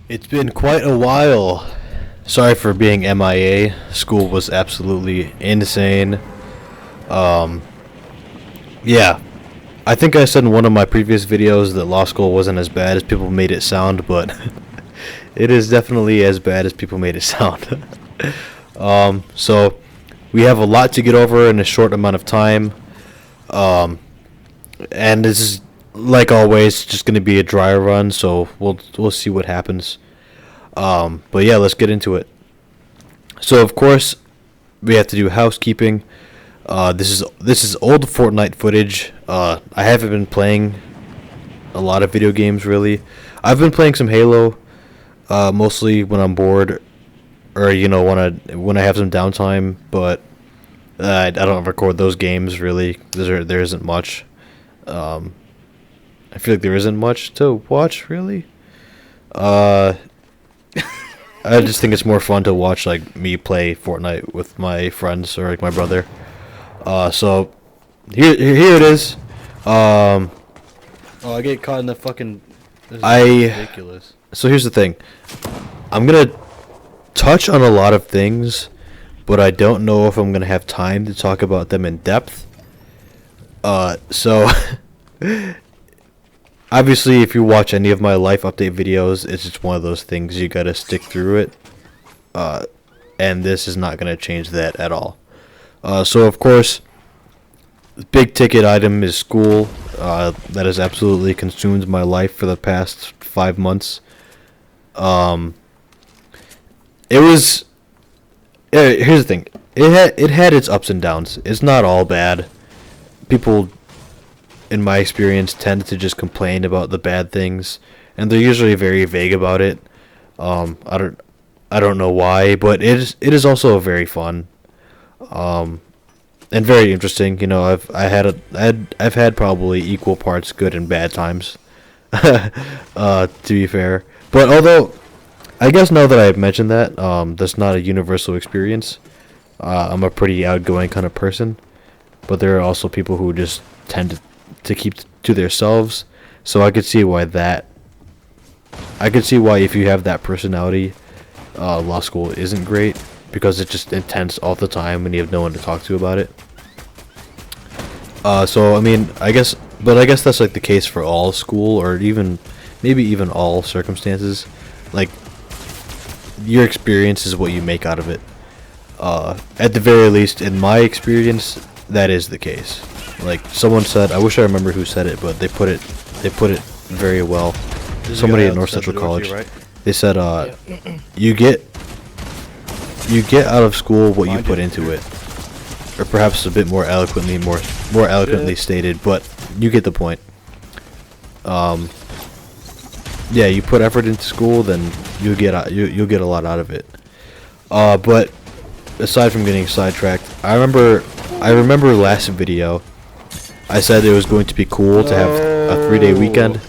It's been quite a while. Sorry for being MIA. School was absolutely insane. Um, yeah, I think I said in one of my previous videos that law school wasn't as bad as people made it sound, but it is definitely as bad as people made it sound. So we have a lot to get over in a short amount of time. Um, and this is like always just going to be a dry run, so we'll see what happens. But yeah, let's get into it. So of course we have to do housekeeping. This is old Fortnite footage. I haven't been playing a lot of video games really. I've been playing some Halo, mostly when I'm bored or when I have some downtime. But I don't record those games really. There isn't much. Um, I feel like there isn't much to watch really. Uh, I just think it's more fun to watch like me play Fortnite with my friends or like my brother. So here it is. Um, Oh, I get caught in the fucking. This is I ridiculous. so here's the thing. I'm gonna touch on a lot of things, but I don't know if I'm gonna have time to talk about them in depth. So obviously, if you watch any of my life update videos, it's just one of those things you gotta stick through it. Uh, and this is not gonna change that at all. So of course, the big ticket item is school. That has absolutely consumed my life for the past 5 months. Um, it was. Here's the thing. It had its ups and downs. It's not all bad. People, in my experience, tend to just complain about the bad things, and they're usually very vague about it. I don't know why, but it is also very fun. Um, and very interesting. I've had probably equal parts good and bad times. To be fair, but although I guess now that I've mentioned that, that's not a universal experience. I'm a pretty outgoing kind of person, but there are also people who just tend to keep to themselves. So I could see why if you have that personality, law school isn't great because it's just intense all the time and you have no one to talk to about it. So I mean, I guess that's like the case for all school, or even maybe even all circumstances. Like your experience is what you make out of it. At the very least, in my experience, that is the case. Like someone said, I wish I remember who said it, but they put it very well. This is the Somebody guy at North outside the Central door to College. your right? They said, you get you get out of school what you Behind put you. into it, or perhaps a bit more eloquently Shit. stated, but you get the point. Um, yeah, you put effort into school, then you'll get a lot out of it. But aside from getting sidetracked, I remember last video I said it was going to be cool to have a 3-day weekend.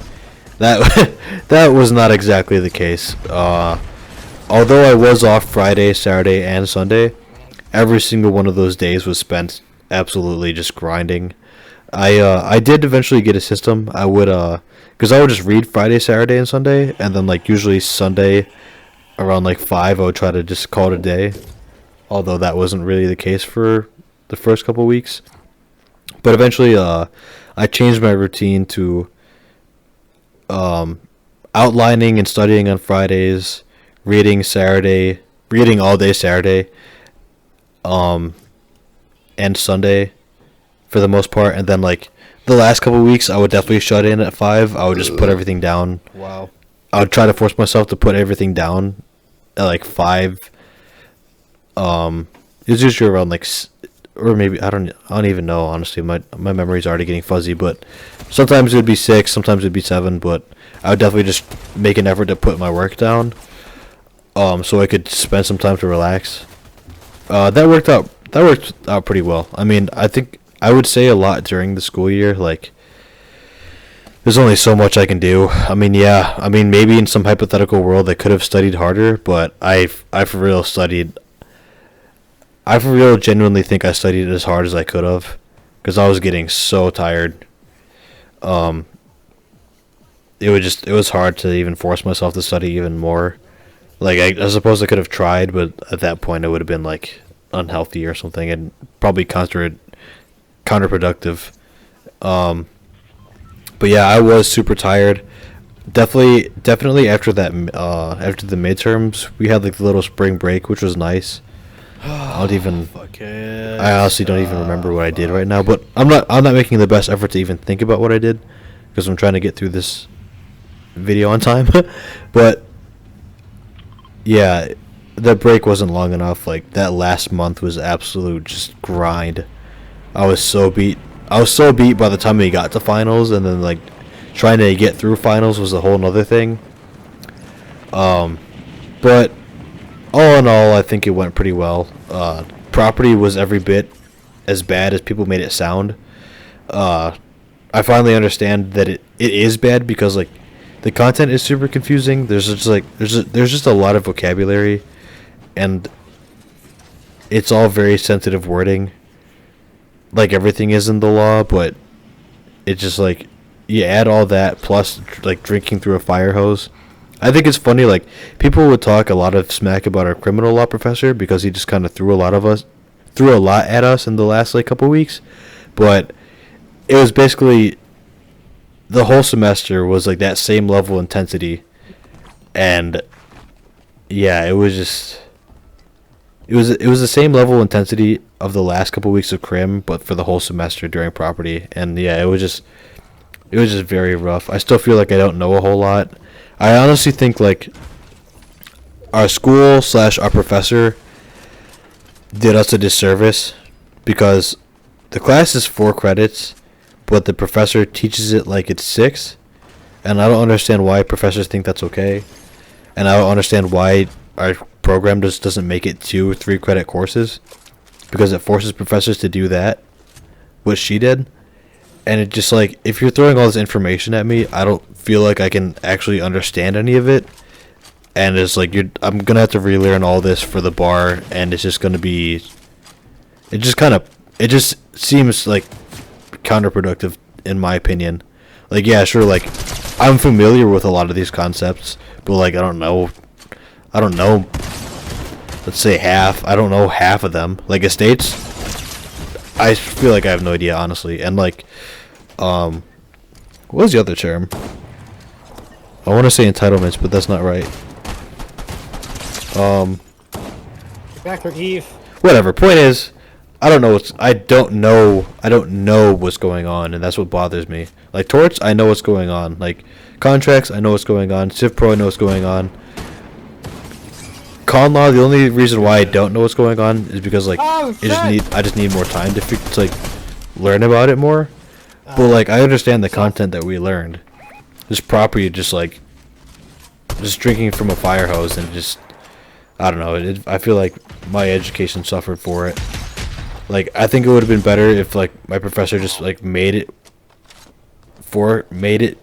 That that was not exactly the case. Although I was off Friday, Saturday, and Sunday, every single one of those days was spent absolutely just grinding. I did eventually get a system. Because I would just read Friday, Saturday, and Sunday, and then like usually Sunday around like 5, I would try to just call it a day. Although that wasn't really the case for the first couple weeks. But eventually, I changed my routine to um, outlining and studying on Fridays, reading all day Saturday, um, and Sunday for the most part, and then like the last couple weeks, I would definitely shut in at 5. I would just put everything down. Wow. I would try to force myself to put everything down at like 5. It was usually around like, or maybe I don't even know honestly. My memory's already getting fuzzy, but sometimes it would be 6, sometimes it would be 7. But I would definitely just make an effort to put my work down, so I could spend some time to relax. That worked out. That worked out pretty well. I mean, I think I would say a lot during the school year. Like, there's only so much I can do. I mean, yeah. I mean, maybe in some hypothetical world I could have studied harder, but I for real studied. I for real genuinely think I studied as hard as I could have, because I was getting so tired. Um, it was hard to even force myself to study even more. Like I suppose I could have tried, but at that point it would have been like unhealthy or something, and probably counterproductive. Um, but yeah, I was super tired. Definitely after that, after the midterms, we had like the little spring break, which was nice. I don't even. Fuck it. I honestly don't even remember what I did right now, but I'm not making the best effort to even think about what I did because I'm trying to get through this video on time. But yeah, the break wasn't long enough. Like that last month was absolute just grind. I was so beat. I was so beat by the time we got to finals, and then like trying to get through finals was a whole nother thing. But all in all, I think it went pretty well. Property was every bit as bad as people made it sound. I finally understand that it is bad because like the content is super confusing. There's just like there's just a lot of vocabulary, and it's all very sensitive wording. Like everything is in the law, but it's just like you add all that plus like drinking through a fire hose. I think it's funny, like people would talk a lot of smack about our criminal law professor because he just kind of threw a lot at us in the last like couple weeks, but it was basically the whole semester was like that same level of intensity, and yeah, it was just it was the same level of intensity of the last couple weeks of crim, but for the whole semester during property, and yeah, it was just very rough. I still feel like I don't know a whole lot. I honestly think like our school / our professor did us a disservice because the class is 4 credits, but the professor teaches it like it's 6, and I don't understand why professors think that's okay, and I don't understand why our program just doesn't make it 2 3-credit courses because it forces professors to do that, what she did. And it just like, if you're throwing all this information at me, I don't feel like I can actually understand any of it. And it's like I'm gonna have to relearn all this for the bar, and it's just gonna be. It just seems like counterproductive in my opinion. Like yeah, sure, like I'm familiar with a lot of these concepts, but like I don't know. Let's say half. I don't know half of them. Like estates, I feel like I have no idea honestly, and like. What was the other term? I want to say entitlements, but that's not right. Back for Eve. Whatever. Point is, I don't know what's going on, and that's what bothers me. Like torts, I know what's going on. Like contracts, I know what's going on. Civ Pro, I know what's going on. Con law, the only reason why I don't know what's going on is because like I just need more time to like learn about it more. But like I understand the content that we learned. This property just like just drinking from a fire hose, and just I don't know. I feel like my education suffered for it. Like I think it would have been better if like my professor just like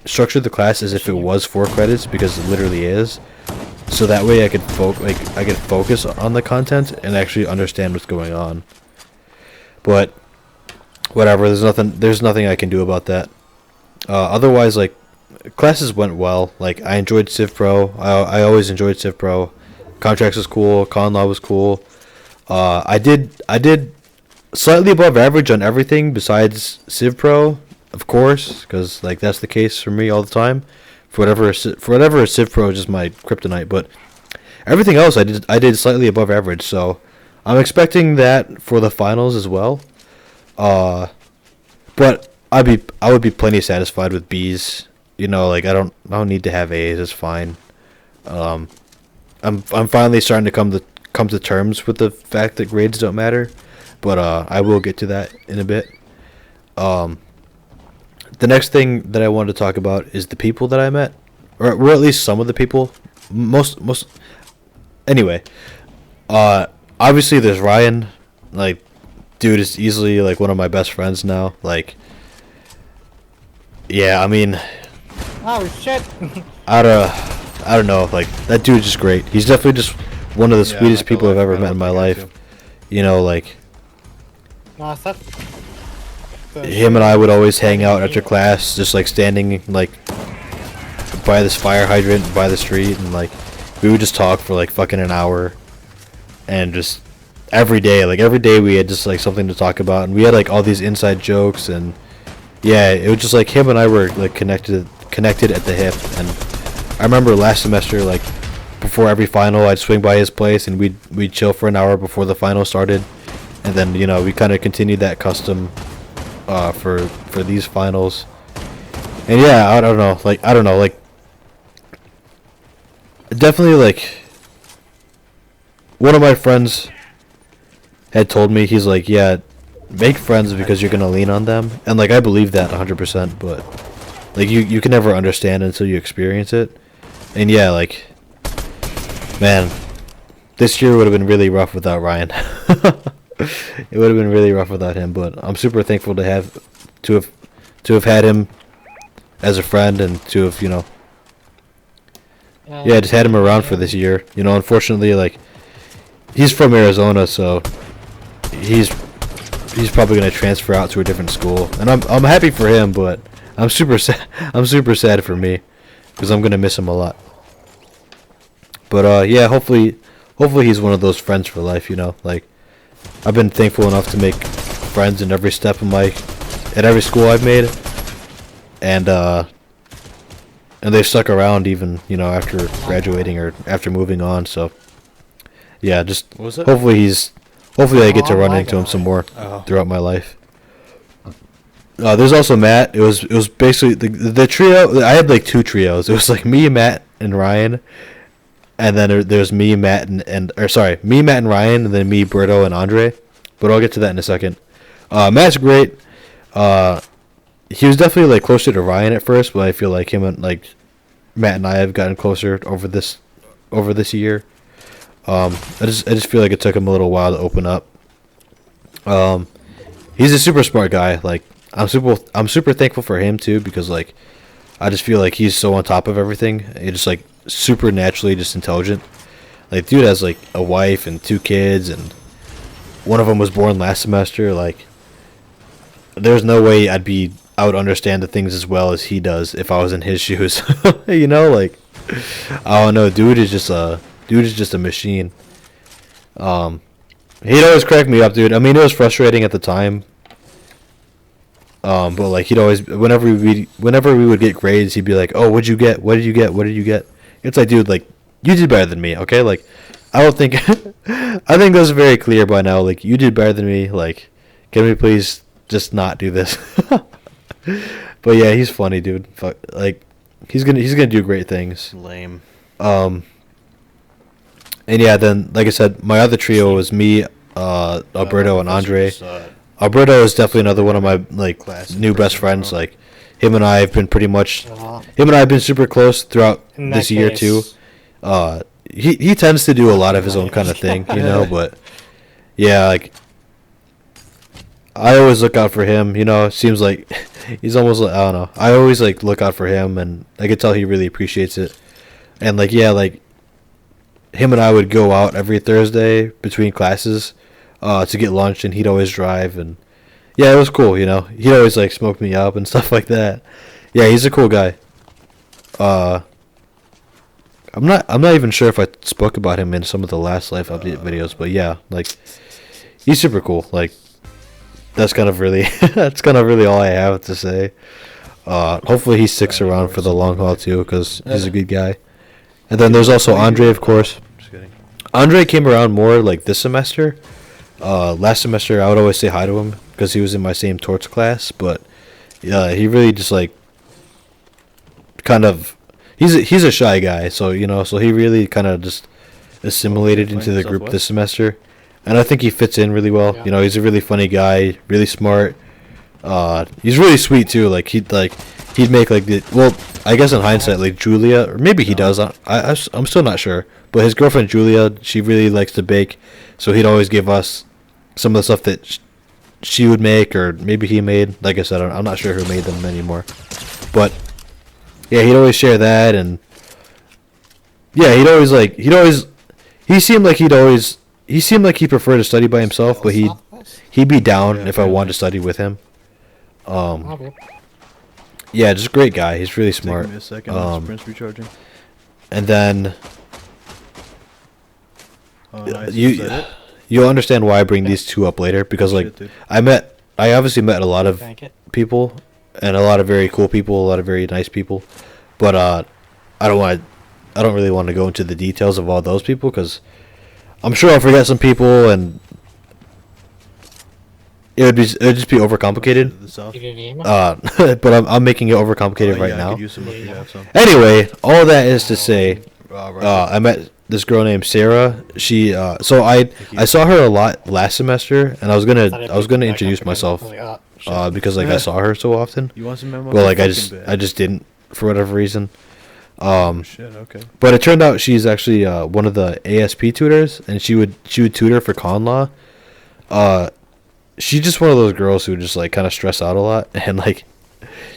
structured the class as if it was 4 credits, because it literally is. So that way I could focus on the content and actually understand what's going on. But whatever, there's nothing I can do about that. Otherwise, like classes went well. Like I enjoyed Civ Pro. I always enjoyed Civ Pro. Contracts was cool. Con law was cool. I did slightly above average on everything besides Civ Pro, of course, because like that's the case for me all the time. For whatever Civ Pro is just my kryptonite, but everything else I did slightly above average. So I'm expecting that for the finals as well. But I would be plenty satisfied with B's. You know, like I don't need to have A's. It's fine. I'm finally starting to come to terms with the fact that grades don't matter, but I will get to that in a bit. The next thing that I wanted to talk about is the people that I met, or at least some of the people. Most. Anyway, obviously there's Ryan. Like, dude is easily like one of my best friends now. Like, yeah, I mean, Oh shit! I don't know. Like that dude's just great. He's definitely just one of the sweetest people I've ever met in my life. You know, like No, that. him and I would always hang out after class, just like standing like by this fire hydrant by the street, and like we would just talk for like fucking an hour, and just every day we had just like something to talk about, and we had like all these inside jokes, and yeah, it was just like him and I were like connected at the hip. And I remember last semester, like before every final, I'd swing by his place and we'd chill for an hour before the final started, and then we kind of continued that custom for these finals. And yeah, I don't know, like definitely like one of my friends had told me, he's like, yeah, make friends because you're gonna lean on them, and like I believe that 100%, but like you can never understand until you experience it. And yeah, like, man, this year would have been really rough without Ryan. It would have been really rough without him, but I'm super thankful to have had him as a friend, and to have yeah, just had him around for this year. Unfortunately, like, he's from Arizona, so he's probably gonna transfer out to a different school, and I'm happy for him, but I'm super sad. I'm super sad for me, because I'm gonna miss him a lot. But yeah, hopefully he's one of those friends for life. Like, I've been thankful enough to make friends in every step of at every school I've made, and they've stuck around even after graduating or after moving on. So yeah, just hopefully I get to run into him some more throughout my life. There's also Matt. It was basically the trio. I had like two trios. It was like me, Matt, and Ryan, and then there's me, Matt, me, Matt, and Ryan, and then me, Berto, and Andre. But I'll get to that in a second. Matt's great. He was definitely like closer to Ryan at first, but I feel like him and like Matt and I have gotten closer over this year. I just feel like it took him a little while to open up. He's a super smart guy. Like, I'm super thankful for him too, because like I just feel like he's so on top of everything. He's just like super naturally just intelligent. Like, dude has like a wife and 2 kids, and one of them was born last semester. Like, there's no way I would understand the things as well as he does if I was in his shoes. Like, I don't know, dude is just a machine. He'd always crack me up, dude. I mean, it was frustrating at the time. But like he'd always, whenever we would get grades, he'd be like, "Oh, what'd you get? What did you get? What did you get?" It's like, dude, like, you did better than me, okay? Like, I don't think, I think that's very clear by now. Like, you did better than me. Like, can we please just not do this? But yeah, he's funny, dude. Fuck, like, he's gonna do great things. Lame. And yeah, then like I said, my other trio was me, Alberto, and Andre. Alberto is definitely another one of my like new best friends. Like, him and I have been super close throughout this year too. He tends to do a lot of his own kind of thing, but yeah, like, I always look out for him. It seems like he's almost like, I don't know. I always like look out for him, and I could tell he really appreciates it. And like, yeah, like, him and I would go out every Thursday between classes to get lunch, and he'd always drive, and yeah, it was cool. He'd always like smoke me up and stuff like that. Yeah, he's a cool guy. I'm not even sure if I spoke about him in some of the last life update videos, but yeah, like, he's super cool. Like, that's kind of really all I have to say. Hopefully he sticks around for the long haul too, because he's a good guy. And then there's also Andre, of course. Just kidding. Andre came around more like this semester. Last semester I would always say hi to him because he was in my same torts class, but yeah, he really just like kind of, he's a shy guy, so so he really kind of just assimilated into the group this semester, and I think he fits in really well. Yeah. He's a really funny guy, really smart. He's really sweet too. Like, he'd make like I guess in hindsight, like, Julia, or maybe he does. I'm still not sure, but his girlfriend Julia, she really likes to bake, so he'd always give us some of the stuff that she would make, or maybe he made. Like I said, I'm not sure who made them anymore, but yeah, he'd always share that, and yeah, he seemed like he preferred to study by himself, but he'd be down if I wanted to study with him. Okay. Yeah, just a great guy. He's really smart. Taking me a second. Sprint's recharging. And then Oh, nice. Is you that it? you'll understand why I bring these two up later because like Shit, dude. I obviously met a lot of Thank it. people and a lot of very cool people, a lot of very nice people, but I don't really want to go into the details of all those people because I'm sure I'll forget some people and it would just be overcomplicated. The south. You did an email? But I'm making it overcomplicated right I now. could use some if you have some. Anyway, all that is to say, Right. I met this girl named Sarah. She so I saw her a lot last semester, and I was gonna introduce myself because like I saw her so often, You want some memo? but like I just didn't for whatever reason. Shit. Okay. But it turned out she's actually one of the ASP tutors, and she would tutor for con law. She's just one of those girls who just like kind of stress out a lot, and like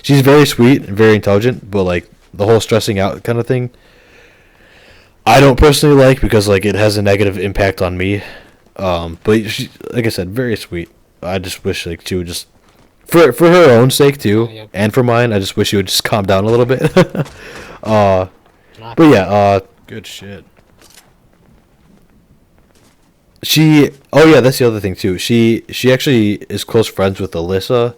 she's very sweet and very intelligent, but like the whole stressing out kind of thing, I don't personally like because like it has a negative impact on me. But she, like I said, very sweet. I just wish like she would just for her own sake too, Yep. and for mine. I just wish she would just calm down a little bit. But yeah, Good shit. oh yeah, that's the other thing too. She actually is close friends with Alyssa.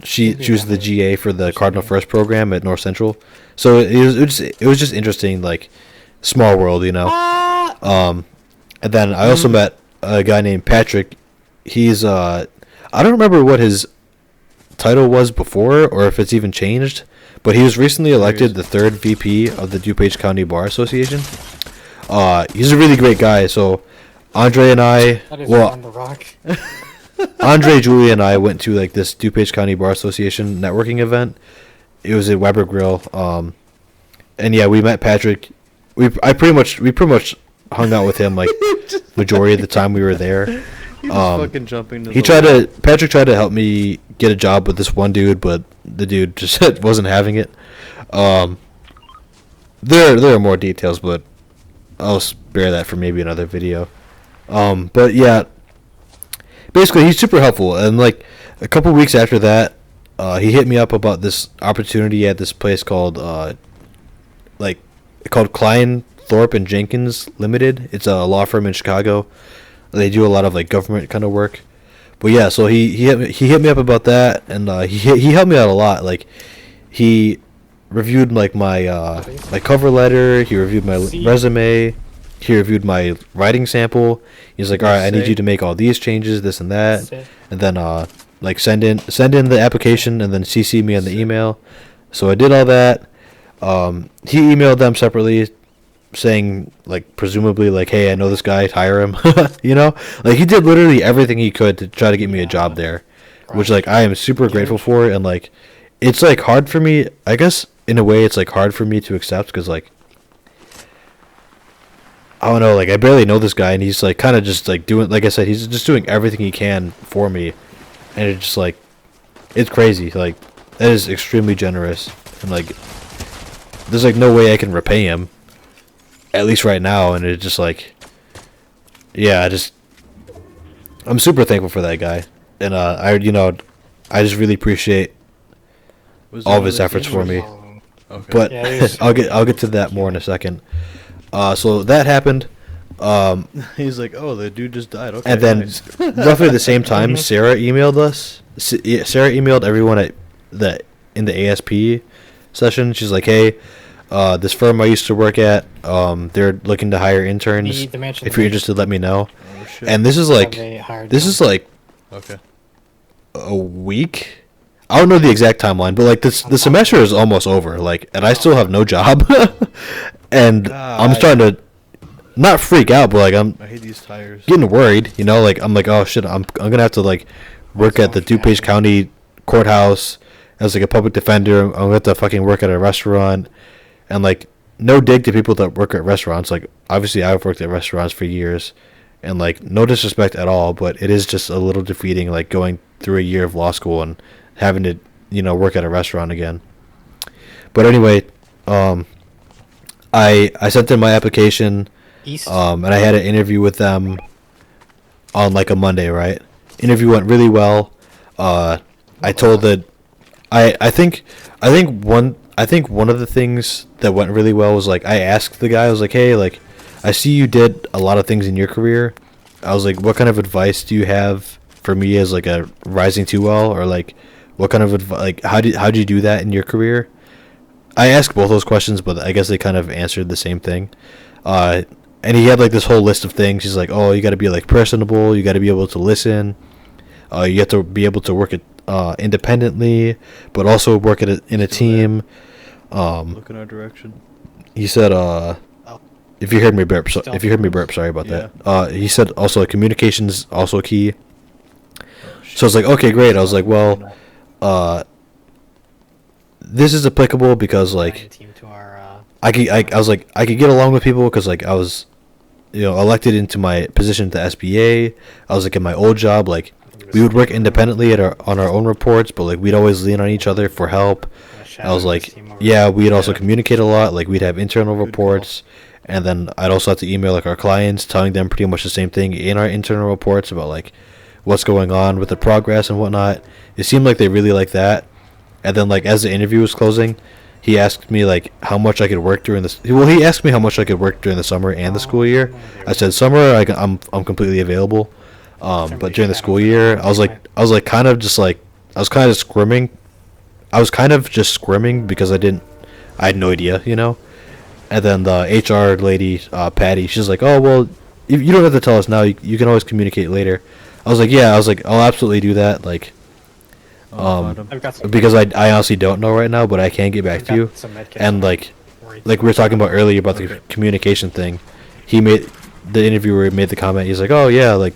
She was the GA for the Cardinal First program at North Central. So it was just interesting, like small world, you know. And then I also met a guy named Patrick. He's I don't remember what his title was before or if it's even changed, but he was recently elected the 3rd VP of the DuPage County Bar Association. He's a really great guy. So Andre and I, That is on the rock. Andre, Julie, and I went to like this DuPage County Bar Association networking event. It was at Weber Grill. And yeah, we met Patrick. We pretty much hung out with him like majority of the time we were there. He was fucking jumping. Patrick tried to help me get a job with this one dude, but the dude just wasn't having it. There are more details, but I'll spare that for maybe another video. But yeah, basically he's super helpful, and like a couple weeks after that, he hit me up about this opportunity at this place called Klein Thorpe and Jenkins Limited. It's a law firm in Chicago. They do a lot of like government kind of work. But yeah, so he hit me up about that, and he helped me out a lot. Like he reviewed like my my cover letter. He reviewed my resume. He reviewed my writing sample. He's like, all right, I need you to make all these changes, this and that, and then like send in the application, and then CC me on the email. So I did all that. He emailed them separately, saying like presumably like, hey, I know this guy, hire him. You know, like he did literally everything he could to try to get me a job there, which like I am super grateful for. And like it's like hard for me, I guess in a way it's like hard for me to accept because like I don't know, like I barely know this guy, and he's like kind of just like doing, like I said, he's just doing everything he can for me, and it's just like it's crazy. Like that is extremely generous, and like there's like no way I can repay him, at least right now. And it's just like, yeah, I'm super thankful for that guy, and I just really appreciate all of his efforts for me. Okay. But Yeah, I'll get to that more in a second. So that happened. He's like, oh, the dude just died. Okay. And then nice. roughly the same time, Sarah emailed us. Sarah emailed everyone in the ASP session. She's like, hey, this firm I used to work at, they're looking to hire interns. If you're interested, let me know. Oh, shit. And this is like Okay. a week. I don't know the exact timeline, but like the semester is almost over. Like, and I still have no job, and I'm starting to not freak out, but like I hate these tires. getting worried. You know, like I'm like, oh shit, I'm gonna have to like work at the DuPage County courthouse as like a public defender. I'm gonna have to fucking work at a restaurant, and like no dig to people that work at restaurants. Like obviously I've worked at restaurants for years, and like no disrespect at all, but it is just a little defeating, like going through a year of law school and having to, you know, work at a restaurant again. But anyway, I sent in my application, and I had an interview with them on like a Monday, right? Interview went really well. I told that I think one of the things that went really well was like I asked the guy, I was like, hey, like I see you did a lot of things in your career. I was like, what kind of advice do you have for me as like a rising too well, or like what kind of like how did you do that in your career? I asked both those questions, but I guess they kind of answered the same thing. And he had like this whole list of things. He's like, oh, you got to be like personable, you got to be able to listen, you have to be able to work it independently, but also work in a team. Look in our direction. He said, if you heard me burp, sorry about Yeah. that. He said also communication's also key. So I was like, okay, great. I was like, well, this is applicable because like Team to our, I was like I could get along with people because like I was, elected into my position at the SBA. I was like in my old job, like we would work independently on our own reports, but like we'd always lean on each other for help. I was like, yeah, we'd also communicate a lot. Like we'd have internal reports, and then I'd also have to email like our clients, telling them pretty much the same thing in our internal reports about like what's going on with the progress and whatnot. It seemed like they really liked that. And then like as the interview was closing, he asked me like how much I could work during this. Well, he asked me how much I could work during the summer and the school year. I said summer I'm completely available, but during the school year I was like kind of just like I was kind of squirming. I was kind of just squirming because I had no idea, And then the HR lady, Patty, she's like, oh well, you don't have to tell us now. You can always communicate later. I was like, yeah. I was like, I'll absolutely do that. Like, I've got some, because I honestly don't know right now, but I can get back to you. And like we were talking about earlier about the communication thing, the interviewer made the comment. He's like, oh yeah, like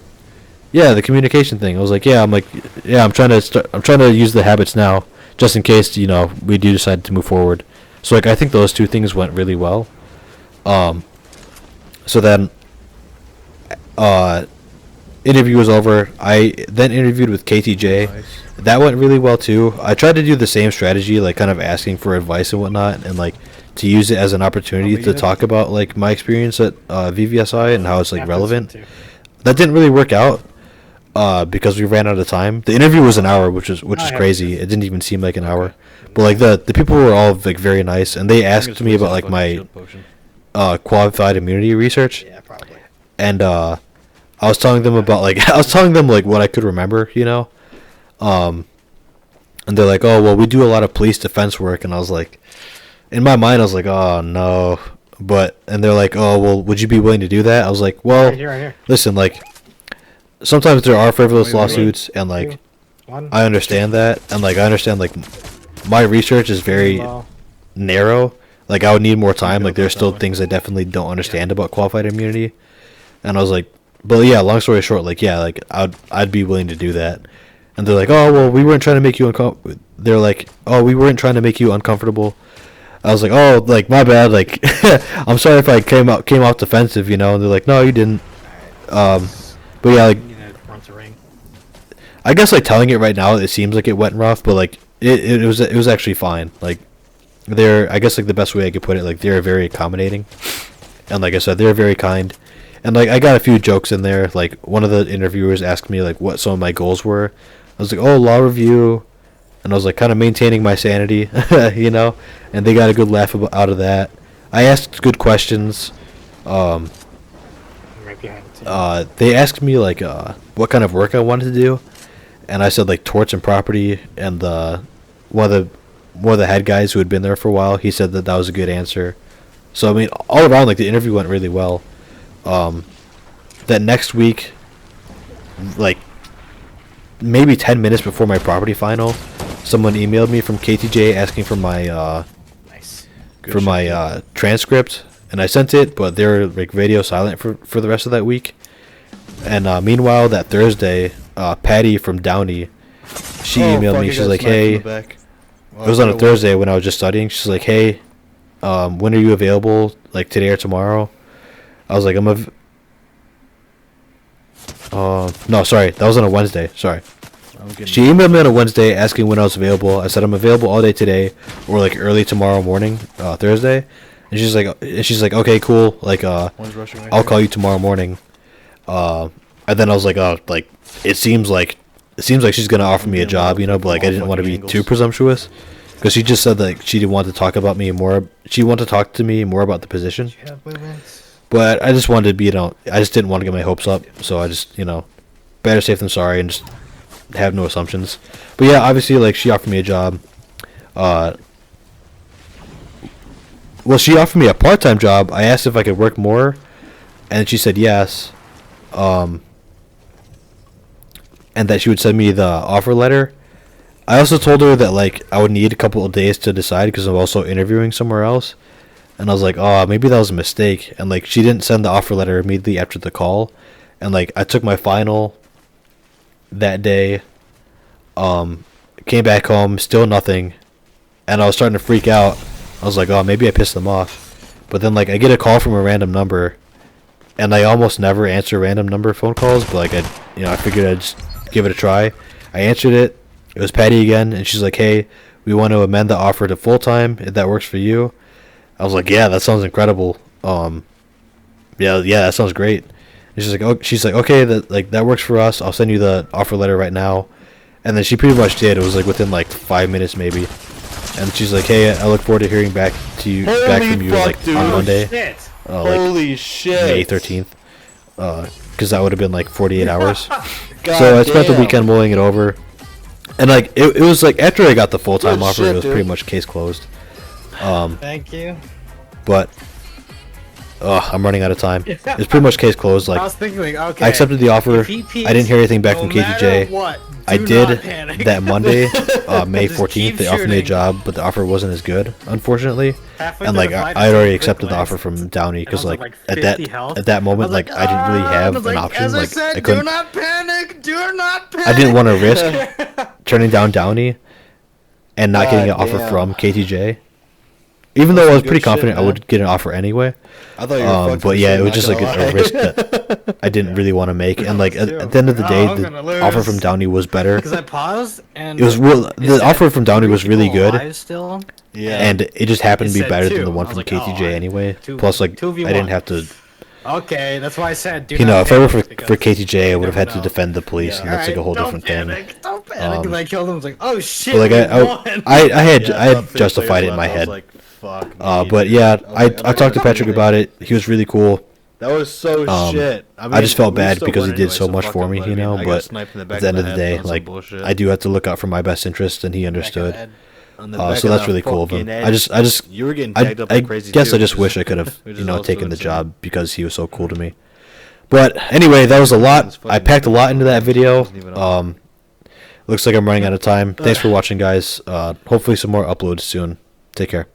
yeah, the communication thing. I was like, yeah. I'm like, yeah. I'm trying to use the habits now, just in case we do decide to move forward. So like I think those two things went really well. So then, interview was over. I then interviewed with KTJ. Nice. That went really well too. I tried to do the same strategy, like kind of asking for advice and whatnot, and like to use it as an opportunity to talk about like my experience at VVSI and how it's like relevant. That didn't really work out because we ran out of time. The interview was an hour, which is crazy. It didn't even seem like an hour. But like the people were all like very nice, and they asked me about like my qualified immunity research. Yeah, probably. And I was telling them about like what I could remember, and they're like, oh well, we do a lot of police defense work, and I was like, in my mind I was like, oh no, and they're like, oh well, would you be willing to do that? I was like, well, Right here. listen, like sometimes there are frivolous lawsuits, and like I understand that, and like I understand like my research is very narrow. Like I would need more time. Like there's still things I definitely don't understand about qualified immunity, and I was like, but yeah, long story short, like yeah, like I'd be willing to do that. And they're like, oh well, we weren't trying to make you They're like, oh, we weren't trying to make you uncomfortable. I was like, oh, like my bad, like I'm sorry if I came out defensive, And they're like, no, you didn't. But yeah, like I guess like telling it right now, it seems like it went rough, but like it was actually fine. Like I guess like the best way I could put it, like they're very accommodating, and like I said, they're very kind, and like I got a few jokes in there. Like one of the interviewers asked me like what some of my goals were. I was like, oh, law review, and I was like kind of maintaining my sanity, and they got a good laugh out of that. I asked good questions. Right behind it. They asked me like what kind of work I wanted to do, and I said like torts and property, and one of the head guys who had been there for a while, he said that was a good answer. So I mean, all around, like the interview went really well. That next week, like maybe 10 minutes before my property final, someone emailed me from KTJ asking for my transcript, and I sent it, but they were like radio silent for the rest of that week. And meanwhile, that Thursday, Patty from Downey, she emailed me. She's like, hey, it was on a Thursday when I was just studying. She's like, hey, when are you available, like today or tomorrow? I was like, no, sorry, that was on a Wednesday. Sorry. She emailed me on a Wednesday asking when I was available. I said I'm available all day today, or like early tomorrow morning, Thursday. And she's like, okay, cool. Like, I'll call you tomorrow morning. And then I was like, oh, like it seems like it seems like she's gonna offer me a job, you know, but like I didn't want to be too presumptuous, because she just said that she didn't want to talk about me more. She wanted to talk to me more about the position. But I just wanted to be, you know, I just didn't want to get my hopes up, so I just, you know, better safe than sorry, and just have no assumptions. But yeah, obviously, like, she offered me a job. Well, she offered me a part-time job. I asked if I could work more, and she said yes. And that she would send me the offer letter. I also told her that, like, I would need a couple of days to decide because I'm also interviewing somewhere else. And I was like, oh, maybe that was a mistake. And, like, she didn't send the offer letter immediately after the call. And, like, I took my final that day. Came back home, still nothing. And I was starting to freak out. I was like, oh, maybe I pissed them off. But then, like, I get a call from a random number. And I almost never answer random number phone calls. But, like, I figured I'd just give it a try. I answered it. It was Patty again. And she's like, hey, we want to amend the offer to full-time if that works for you. I was like, yeah, that sounds incredible. Yeah, that sounds great. And she's like, okay, that works for us. I'll send you the offer letter right now. And then she pretty much did. It was like within like 5 minutes maybe. And she's like, hey, I look forward to hearing back from you like dude. on Monday. Holy shit. May 13th. Because that would have been like 48 hours. God So I spent the damn. weekend mulling it over. And like it was like after I got the full-time Good offer, shit, it was dude. pretty much case closed. Thank you. But I'm running out of time. It's pretty much case closed. I Like, was thinking, like, okay. I accepted the offer. if he peeks, I didn't hear anything back no from matter KTJ. what, I do did not panic. that Monday, May Just 14th. keep They offered me a shooting. job, but the offer wasn't as good, unfortunately. Halfway And through like the fight, I had already I accepted the clicked offer from Downey because I was like at, at 50 that health. at that moment like I didn't really have an option. As I Like said, I do couldn't. not panic. Do not panic. I didn't want to risk turning down Downey and not getting an God offer damn. from KTJ. Even though I was Good pretty shit, confident I man. would get an offer anyway. I thought you were fucking But yeah, shit, it was not just like gonna a lie. risk that I didn't really want to make. And like at the end of the day, I'm gonna the offer lose. from Downey was better. Because I paused and It was real. it The said offer from Downey was 3 really people good, alive still. Yeah. and it just happened to It be said better than 2. the one I was from like, KTJ oh, anyway. two- Plus, like 2v1. I didn't have to. Okay, that's why I said. Do You not know, if I were panic, for because KTJ, I would have you had never to know. defend the police, Yeah. and that's like a whole Alright, different don't thing. panic, Don't panic. And I killed him. I was like, oh shit. But like we I won. had Yeah, I had about 3 justified it in players my left, I was head. like, fuck me. But yeah, I like, talked to Patrick about it. He was really cool. That was so shit. I just felt we bad still because won he did anyway, so much fuck for him, me, but you I mean, know. I got But sniped in the back at the end of the head day, on some like bullshit. I do have to look out for my best interest, and he understood. On the back So of that's the really cool of him. fucking head. I just You were getting I tagged up like crazy guess too, I just which wish is- I could have which you is know also taken the insane. job because he was so cool to me. But anyway, that was a lot. It's I fucking packed a lot into that video. wasn't even on. Looks like I'm running out of time. Thanks for watching, guys. Hopefully some more uploads soon. Take care.